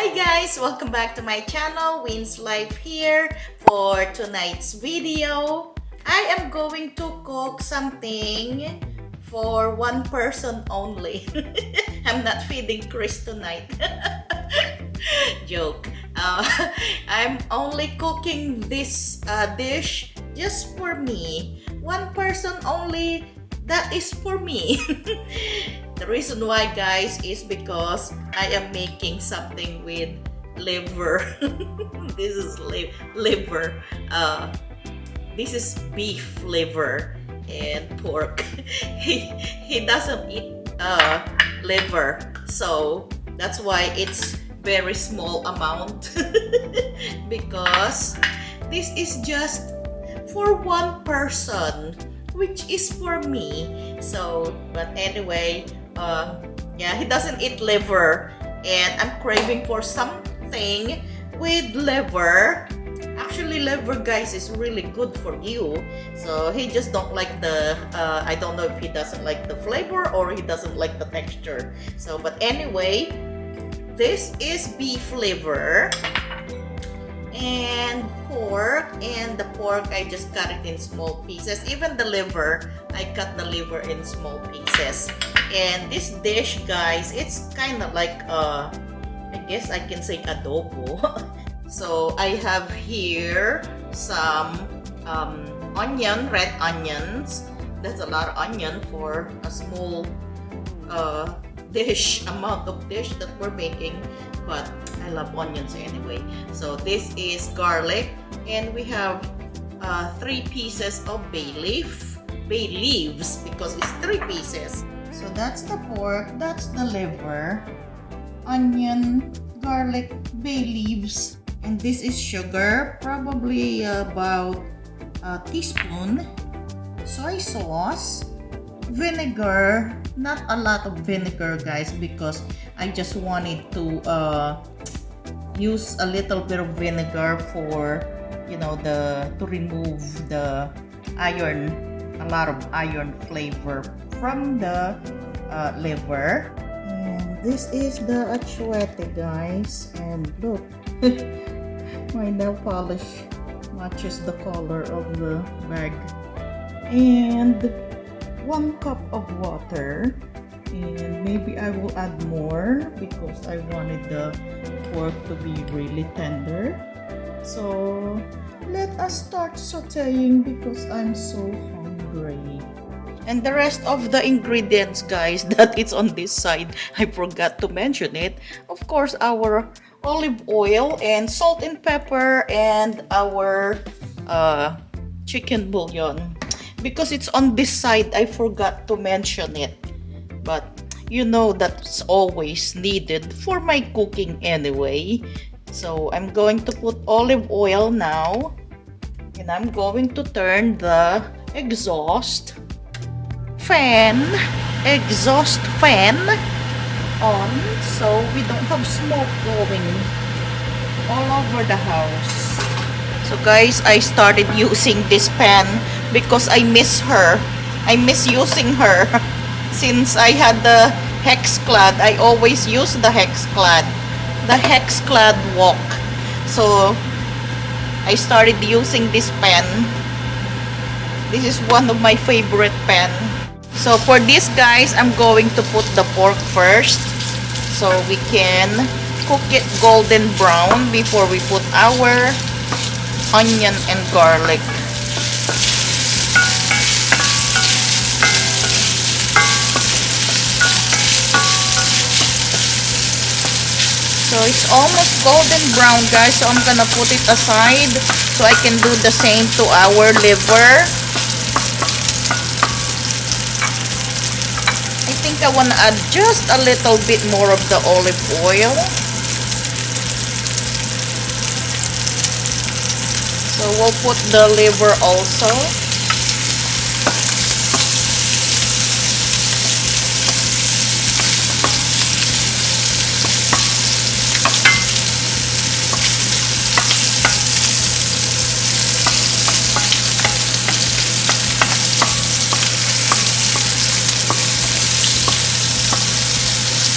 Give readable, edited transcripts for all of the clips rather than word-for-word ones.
Hi guys! Welcome back to my channel, Win's Life here. For tonight's video, I am going to cook something for one person only. I'm not feeding Chris tonight. Joke. I'm only cooking this dish just for me. One person only, that is for me. The reason why, guys, is because I am making something with liver. This is liver. This is beef liver and pork. He doesn't eat liver, so that's why it's very small amount. Because this is just for one person, which is for me. So, but anyway, yeah, he doesn't eat liver, and I'm craving for something with liver. Actually, liver, guys, is really good for you. So he just don't like the I don't know if he doesn't like the flavor or he doesn't like the texture. So, but anyway, this is beef liver and pork, and the pork I just cut it in small pieces. Even the liver, I cut the liver in small pieces. And this dish, guys, it's kind of like I guess I can say adobo. So I have here some onion, red onions. That's a lot of onion for a small amount of dish that we're making, but I love onions anyway. So this is garlic, and we have 3 pieces of bay leaves, because it's 3 pieces. So that's the pork, that's the liver, onion, garlic, bay leaves, and this is sugar, probably about a teaspoon, soy sauce, vinegar, not a lot of vinegar, guys, because I just wanted to use a little bit of vinegar for, you know, to remove the iron, a lot of iron flavor from the liver. And this is the achuete, guys, and look, my nail polish matches the color of the bag. And 1 cup of water, and maybe I will add more because I wanted the pork to be really tender. So let us start sauteing because I'm so hungry. And the rest of the ingredients, guys, that it's on this side, I forgot to mention it. Of course, our olive oil and salt and pepper, and our chicken bouillon. Because it's on this side, I forgot to mention it. But you know that's always needed for my cooking anyway. So I'm going to put olive oil now. And I'm going to turn the exhaust fan on, so we don't have smoke going all over the house. So guys, I started using this pan because I miss her. I miss using her. Since I had the Hexclad, I always use the Hexclad wok. So I started using this pan. This is one of my favorite pan. So for this, guys, I'm going to put the pork first, so we can cook it golden brown before we put our onion and garlic. So it's almost golden brown, guys, so I'm gonna put it aside so I can do the same to our liver. I think I want to add just a little bit more of the olive oil. So we'll put the liver also.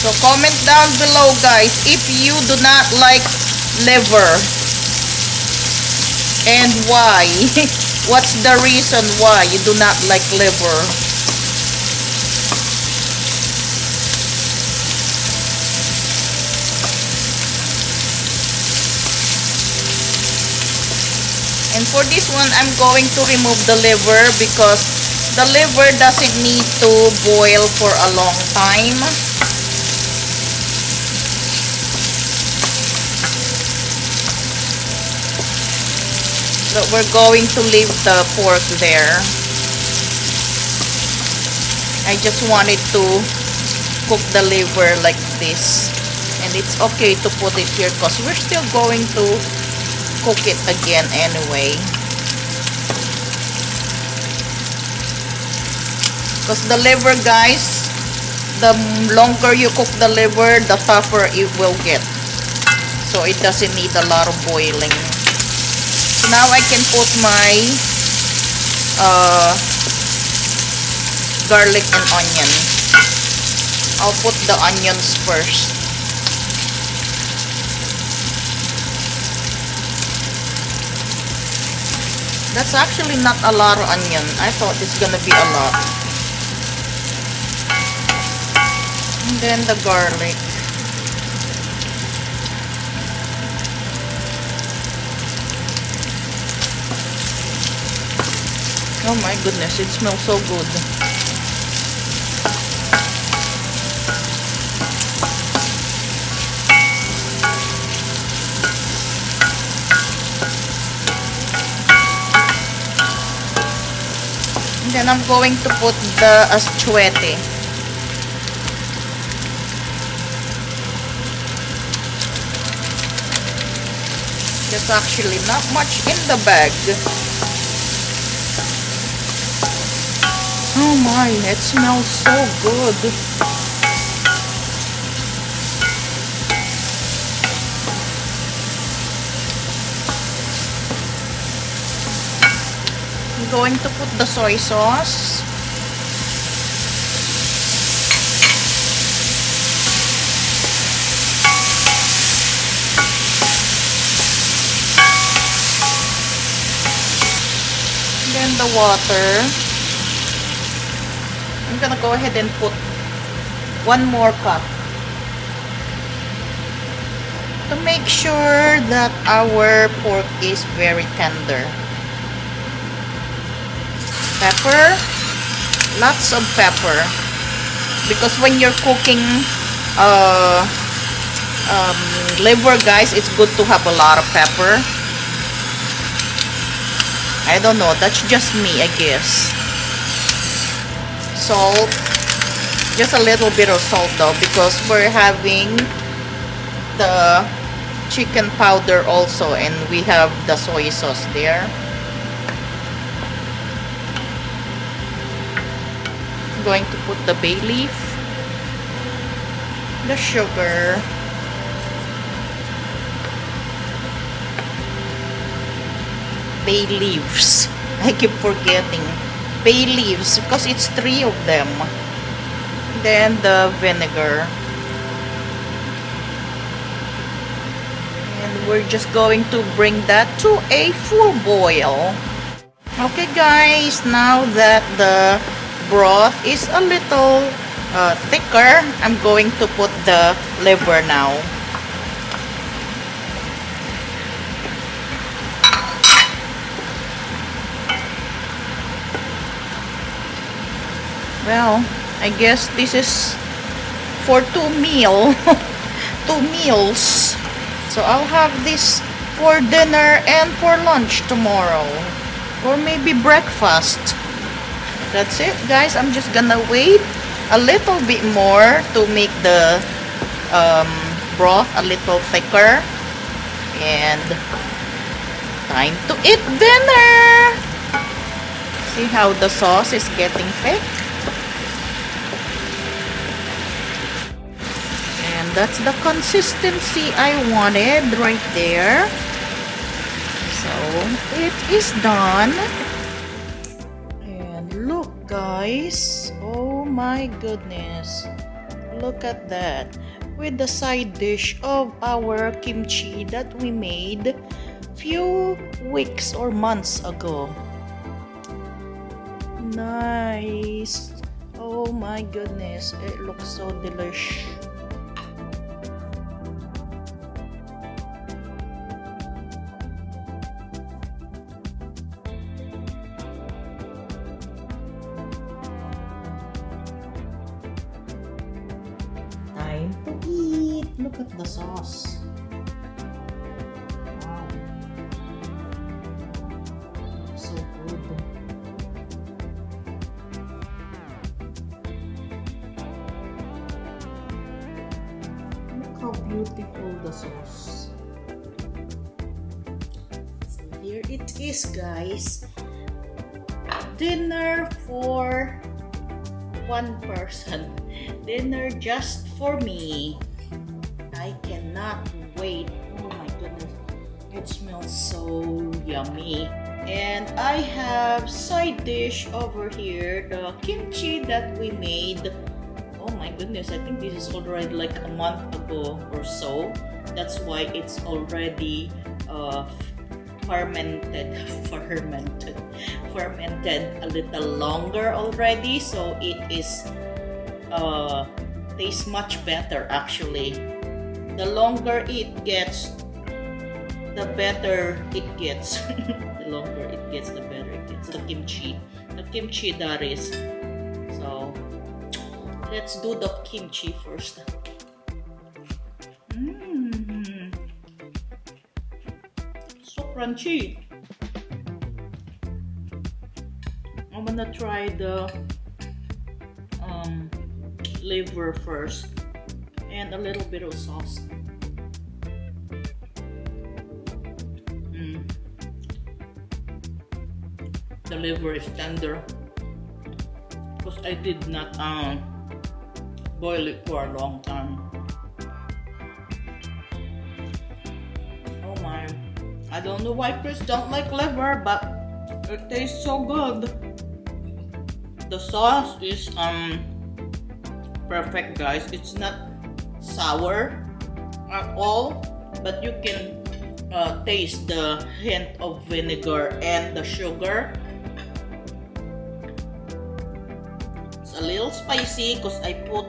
So comment down below, guys, if you do not like liver and why. What's the reason why you do not like liver? And for this one, I'm going to remove the liver because the liver doesn't need to boil for a long time. So we're going to leave the pork there. I just wanted to cook the liver like this. And it's okay to put it here because we're still going to cook it again anyway. Because the liver, guys, the longer you cook the liver, the tougher it will get. So it doesn't need a lot of boiling. Now I can put my garlic and onion. I'll put the onions first. That's actually not a lot of onion. I thought it's gonna be a lot. And then the garlic. Oh my goodness, it smells so good. And then I'm going to put the achuete. There's actually not much in the bag. Oh my, it smells so good. I'm going to put the soy sauce. And then the water. I'm gonna go ahead and put 1 more cup to make sure that our pork is very tender. Pepper, lots of pepper, because when you're cooking liver, guys, it's good to have a lot of pepper. I don't know, that's just me, I guess. Salt, just a little bit of salt though, because we're having the chicken powder also, and we have the soy sauce there. I'm going to put the bay leaf, the sugar, bay leaves. I keep forgetting. Bay leaves because it's 3 of them. Then the vinegar. And we're just going to bring that to a full boil. Okay guys, now that the broth is a little thicker, I'm going to put the liver now. Well, I guess this is for 2 meals. So I'll have this for dinner and for lunch tomorrow. Or maybe breakfast. That's it, guys. I'm just gonna wait a little bit more to make the broth a little thicker. And time to eat dinner! See how the sauce is getting thick? That's the consistency I wanted right there. So it is done. And look guys, oh my goodness, look at that. with the side dish of our kimchi that we made few weeks or months ago. Nice. Oh my goodness, it looks so delish. Time to eat. Look at the sauce. Wow. So good. Look how beautiful the sauce. So here it is, guys. Dinner for one person. Dinner just for me. I cannot wait. Oh my goodness. It smells so yummy. And I have side dish over here, the kimchi that we made. Oh my goodness, I think this is already like a month ago or so. That's why it's already fermented a little longer already, so it is tastes much better actually. The longer it gets, the better it gets. The longer it gets, the better it gets. The kimchi that is. So let's do the kimchi first. So crunchy. I'm gonna try the liver first and a little bit of sauce. The liver is tender because I did not boil it for a long time. Oh my, I don't know why Chris don't like liver, but it tastes so good. The sauce is perfect, guys. It's not sour at all, but you can taste the hint of vinegar and the sugar. It's a little spicy because I put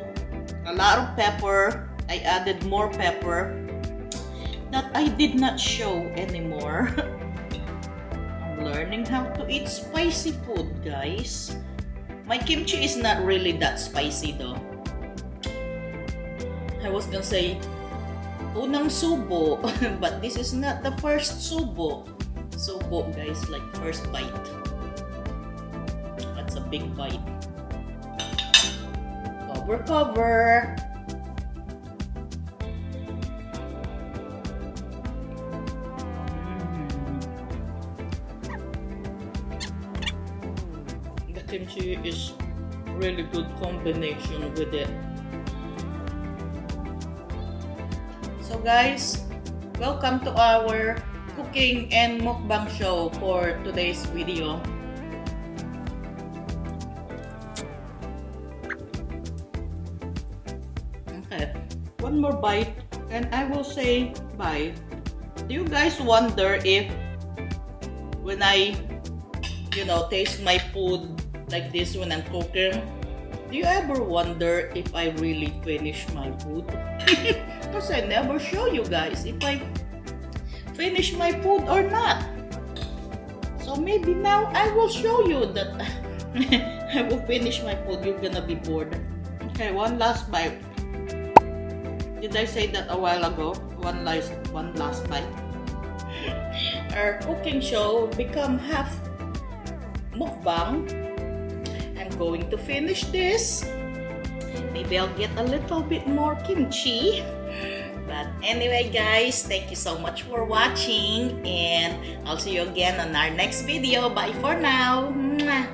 a lot of pepper. I added more pepper that I did not show anymore. I'm learning how to eat spicy food, guys. My kimchi is not really that spicy though. I was gonna say unang subo, but this is not the first subo. Subo, guys, like first bite. That's a big bite. Cover. The kimchi is really good combination with it. So guys, welcome to our cooking and mukbang show for today's video. Okay, one more bite and I will say bye. Do you guys wonder if when I, taste my food like this when I'm cooking, do you ever wonder if I really finish my food? Because I never show you guys if I finish my food or not. So maybe now I will show you that I will finish my food. You're gonna be bored. Okay, one last bite. Did I say that a while ago? One last bite. Our cooking show become half mukbang. I'm going to finish this. Maybe I'll get a little bit more kimchi. But anyway, guys, thank you so much for watching, and I'll see you again on our next video. Bye for now. Mwah.